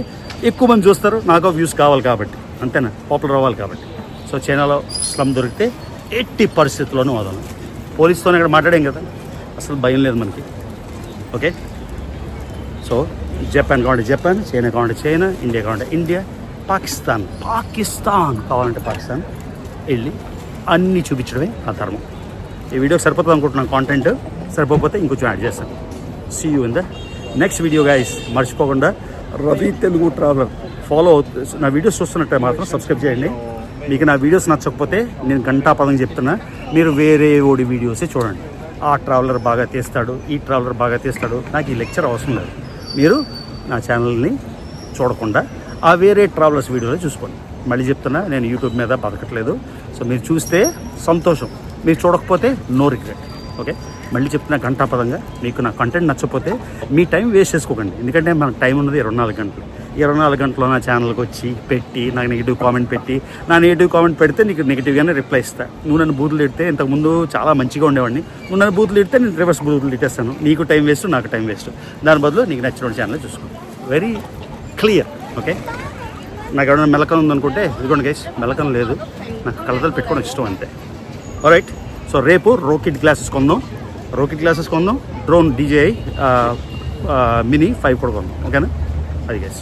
ఎక్కువ మంది చూస్తారు, నాకు వ్యూస్ కావాలి కాబట్టి, అంతేనా, పాపులర్ అవ్వాలి కాబట్టి. సో చైనాలో స్లమ్ దొరికితే ఎట్టి పరిస్థితుల్లోనూ వదలను. పోలీసుతో ఇక్కడ మాట్లాడాం కదా, అసలు భయం లేదు మనకి. ఓకే, సో జపాన్ కావాలంటే జపాన్, చైనా కావాలంటే చైనా, ఇండియా కావాలంటే ఇండియా, పాకిస్తాన్ కావాలంటే పాకిస్తాన్ వెళ్ళి అన్నీ చూపించడమే ఆ ధర్మం. ఈ వీడియోకి సరిపోతుంది అనుకుంటున్నాను, కాంటెంట్ సరిపోతే ఇంకొంచెం యాడ్ చేస్తాను. See you in the next video guys. మర్చిపోకుండా రవి తెలుగు ట్రావెలర్ ఫాలో నా వీడియోస్ చూస్తున్నట్టే మాత్రం సబ్స్క్రైబ్ చేయండి. మీకు నా వీడియోస్ నచ్చకపోతే నేను గంటాపదం చెప్తున్నా, మీరు వేరే ఓడి వీడియోసే చూడండి. ఆ ట్రావెలర్ బాగా తీస్తాడు, ఈ ట్రావెలర్ బాగా తీస్తాడు, నాకు ఈ లెక్చర్ అవసరం లేదు. మీరు నా ఛానల్ని చూడకుండా ఆ వేరే ట్రావెలర్స్ వీడియోలో చూసుకోండి. మళ్ళీ చెప్తున్నా, నేను యూట్యూబ్ మీద బతకట్లేదు. సో మీరు చూస్తే సంతోషం, మీరు చూడకపోతే నో రిగ్రెట్. ఓకే, మళ్ళీ చెప్తున్నా గంటాపదంగా, మీకు నా కంటెంట్ నచ్చకపోతే మీ టైం వేస్ట్ చేసుకోకండి. ఎందుకంటే మనకు టైం ఉన్నది 24 గంటలు. 24 గంటలు నా ఛానల్కి వచ్చి పెట్టి నాకు నెగిటివ్ కామెంట్ పెట్టి, నా నెగిటివ్ కామెంట్ పెడితే నీకు నెగిటివ్గానే రిప్లై ఇస్తాను. నువ్వు నన్ను బూతులు తిడితే, ఇంతకుముందు చాలా మంచిగా ఉండేవాడిని, నువ్వు నన్ను బూతులు తిడితే నేను రివర్స్ బూతులు తిట్టేస్తాను. నీకు టైం వేస్ట్, నాకు టైం వేస్ట్. దాని బదులు నీకు నచ్చిన ఛానల్ చూసుకో. Very clear. ఓకే, నాకు ఎవరైనా మెలకం ఉందనుకుంటే ఇదిగోండి గైస్, మెలకం లేదు, నాకు కలతలు పెట్టుకోవడం ఇష్టం అంతే. రైట్, సో రేపు రోకిడ్ గ్లాసెస్ కొందాం. రోకెట్ గ్లాసెస్ కొందాం, డ్రోన్ DJI మినీ 5 కూడా కొందాం. ఓకేనా? అది గైస్.